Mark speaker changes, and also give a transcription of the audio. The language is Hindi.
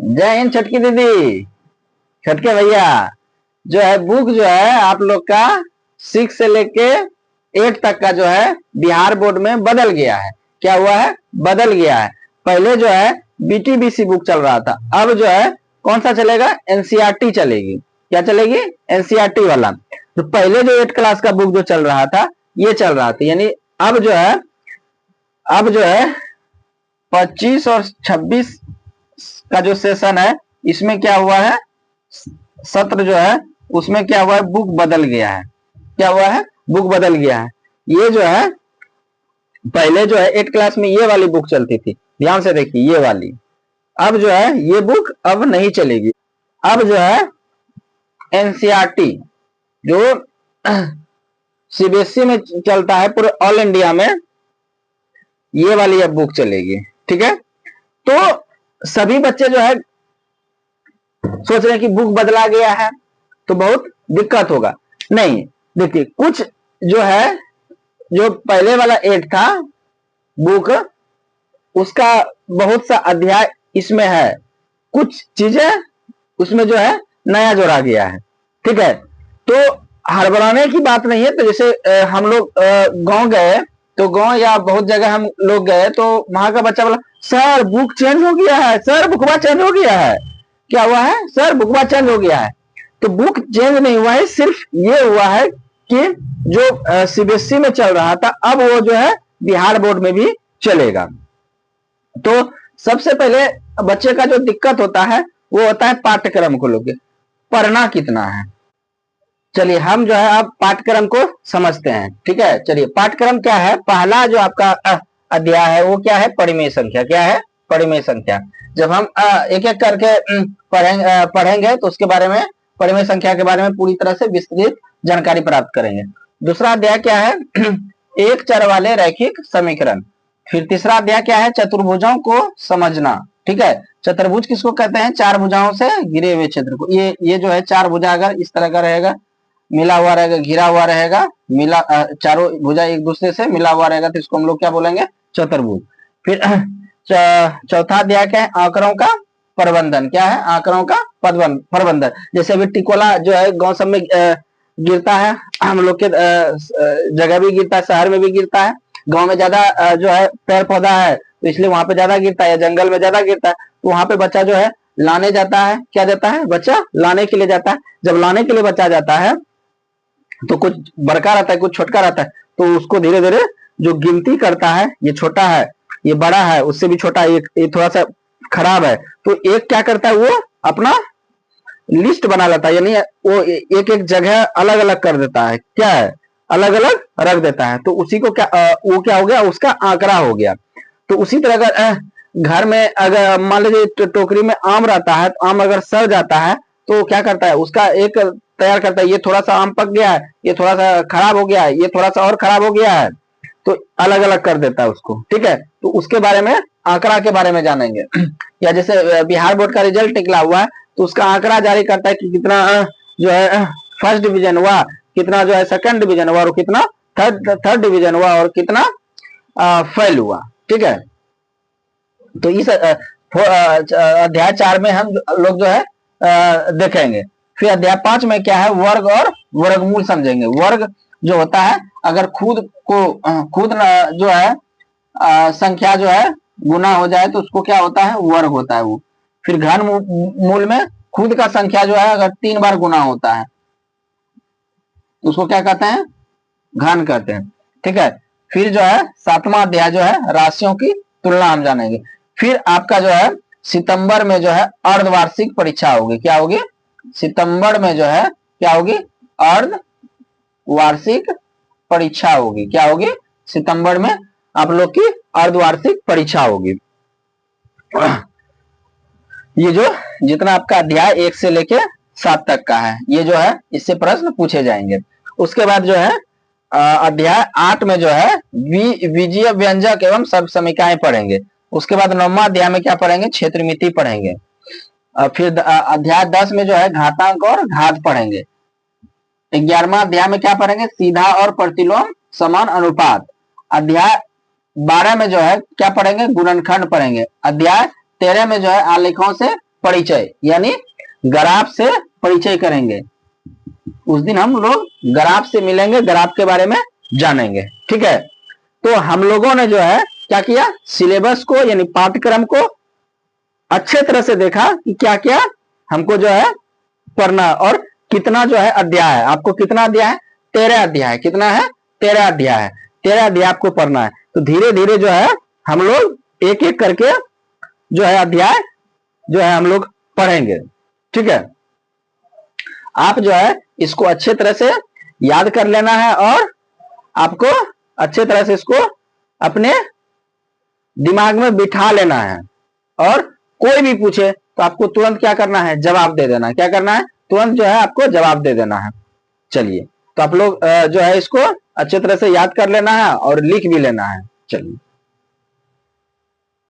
Speaker 1: जय हिंद छटकी दीदी, छटके भैया। जो है बुक जो है आप लोग का 6 से लेके 8 तक का जो है बिहार बोर्ड में बदल गया है। क्या हुआ है? बदल गया है। पहले जो है बीटीबीसी बुक चल रहा था, अब जो है कौन सा चलेगा? एनसीईआरटी चलेगी। क्या चलेगी? एनसीईआरटी वाला। तो पहले जो 8 क्लास का बुक जो चल रहा था ये चल रहा था, यानी अब जो है 25 और 26 का जो सेशन है इसमें क्या हुआ है, सत्र जो है उसमें क्या हुआ है, बुक बदल गया है। क्या हुआ है? बुक बदल गया है। ये जो है पहले जो है 8 क्लास में ये वाली बुक चलती थी, ध्यान से देखिए ये वाली। अब जो है ये बुक अब नहीं चलेगी। अब जो है एनसीईआरटी जो सीबीएसई में चलता है पूरे ऑल इंडिया में, ये वाली अब बुक चलेगी। ठीक है, तो सभी बच्चे जो है सोच रहे हैं कि बुक बदला गया है तो बहुत दिक्कत होगा। नहीं, देखिए कुछ जो है, जो पहले वाला 8 था बुक, उसका बहुत सा अध्याय इसमें है, कुछ चीजें उसमें जो है नया जोड़ा गया है। ठीक है, तो हड़बड़ाने की बात नहीं है। तो जैसे हम लोग गांव गए, तो गांव या बहुत जगह हम लोग गए तो वहां का बच्चा बोला सर बुक चेंज हो गया है, सर बुकवा चेंज हो गया है। क्या हुआ है? सर बुकवा चेंज हो गया है। तो बुक चेंज नहीं हुआ है, सिर्फ ये हुआ है कि जो सीबीएसई में चल रहा था अब वो जो है बिहार बोर्ड में भी चलेगा। तो सबसे पहले बच्चे का जो दिक्कत होता है वो होता है पाठ्यक्रम को लेकर, पढ़ना कितना है। चलिए हम जो है अब पाठ्यक्रम को समझते हैं। ठीक है, चलिए पाठ्यक्रम क्या है। पहला जो आपका अध्याय है वो क्या है? परिमेय संख्या। क्या है? परिमेय संख्या। जब हम एक एक करके पढ़ेंगे तो उसके बारे में, परिमेय संख्या के बारे में पूरी तरह से विस्तृत जानकारी प्राप्त करेंगे। दूसरा अध्याय क्या है? एक चर वाले रैखिक समीकरण। फिर तीसरा अध्याय क्या है? चतुर्भुजों को समझना। ठीक है, चतुर्भुज किसको कहते हैं? 4 भुजाओं से घिरे हुए क्षेत्र को। ये जो है 4 भुजा अगर इस तरह का रहेगा, मिला हुआ रहेगा, घिरा हुआ रहेगा, मिला चारों भुजा एक दूसरे से मिला हुआ रहेगा तो इसको हम लोग क्या बोलेंगे? चतुर्भुज। फिर चौथा अध्याय क्या है? आंकड़ों का प्रबंधन। क्या है? आंकड़ों का प्रबंधन। जैसे अभी टिकोला जो है गांव सब में गिरता है, हम लोग के जगह भी गिरता है, शहर में भी गिरता है। गांव में ज्यादा जो है पेड़ पौधा है तो इसलिए वहां पे ज्यादा गिरता है, या जंगल में ज्यादा गिरता है तो वहां पे बच्चा जो है लाने जाता है। क्या जाता है? बच्चा लाने के लिए जाता है। जब लाने के लिए बच्चा जाता है तो कुछ बड़का रहता है, कुछ छोटका रहता है, तो उसको धीरे धीरे जो गिनती करता है, ये छोटा है, ये बड़ा है, उससे भी छोटा है, ये थोड़ा सा खराब है, तो एक क्या करता है, वो अपना लिस्ट बना लेता है, यानी वो एक एक जगह अलग अलग कर देता है। क्या है? अलग अलग रख देता है। तो उसी को क्या वो क्या हो गया? उसका आंकड़ा हो गया। तो उसी तरह अगर घर में अगर मान लीजिए टोकरी में आम रहता है, तो आम अगर सड़ जाता है तो क्या करता है? उसका एक तैयार करता है, ये थोड़ा सा आम पक गया है, ये थोड़ा सा खराब हो गया है, ये थोड़ा सा और खराब हो गया है, तो अलग अलग कर देता है उसको। ठीक है, तो उसके बारे में, आंकड़ा के बारे में जानेंगे। या जैसे बिहार बोर्ड का रिजल्ट निकला हुआ है तो उसका आंकड़ा जारी करता है कि कितना जो है फर्स्ट डिवीजन हुआ, कितना जो है सेकंड डिवीजन हुआ, और कितना थर्ड डिवीजन हुआ, और कितना फेल हुआ। ठीक है, तो इस अध्याय 4 में हम लोग जो है देखेंगे। फिर अध्याय 5 में क्या है? वर्ग और वर्गमूल समझेंगे। वर्ग जो होता है, अगर खुद जो है संख्या जो है गुना हो जाए तो उसको क्या होता है? वर्ग होता है वो। फिर घन मूल में खुद का संख्या जो है अगर 3 बार गुना होता है तो उसको क्या कहते हैं? घन कहते हैं। ठीक है, फिर जो है 7वां अध्याय जो है राशियों की तुलना हम जानेंगे। फिर आपका जो है सितंबर में जो है अर्धवार्षिक परीक्षा होगी। क्या होगी? सितंबर में जो है क्या होगी? अर्धवार्षिक परीक्षा होगी। क्या होगी? सितंबर में आप लोग की अर्धवार्षिक परीक्षा होगी। ये जो जितना आपका अध्याय 1 से लेके 7 तक का है, ये जो है इससे प्रश्न पूछे जाएंगे। उसके बाद जो है अध्याय 8 में जो है बीजीय व्यंजक एवं सब समीकाएं पढ़ेंगे। उसके बाद 9वां अध्याय में क्या पढ़ेंगे? क्षेत्रमिति पढ़ेंगे। फिर अध्याय 10 में जो है घातांक और घात पढ़ेंगे। 11वां अध्याय में क्या पढ़ेंगे? सीधा और प्रतिलोम समान अनुपात। अध्याय 12 में जो है क्या पढ़ेंगे? गुणनखंड पढ़ेंगे। अध्याय 13 में जो है आलेखों से परिचय, यानी ग्राफ से परिचय करेंगे। उस दिन हम लोग ग्राफ से मिलेंगे, ग्राफ के बारे में जानेंगे। ठीक है, तो हम लोगों ने जो है क्या किया, सिलेबस को यानी पाठ्यक्रम को अच्छे तरह से देखा कि क्या क्या हमको जो है पढ़ना, और कितना जो है अध्याय है, आपको कितना अध्याय है, 13 अध्याय। कितना है, 13 अध्याय है। 13 अध्याय आपको पढ़ना है। तो धीरे धीरे जो है हम लोग एक एक करके जो है अध्याय जो है हम लोग पढ़ेंगे। ठीक है, आप जो है इसको अच्छे तरह से याद कर लेना है, और आपको अच्छे तरह से इसको अपने दिमाग में बिठा लेना है, और कोई भी पूछे तो आपको तुरंत क्या करना है, जवाब दे देना है। क्या करना है, तुरंत जो है आपको जवाब दे देना है। चलिए, तो आप लोग जो है इसको अच्छे तरह से याद कर लेना है और लिख भी लेना है। चलिए।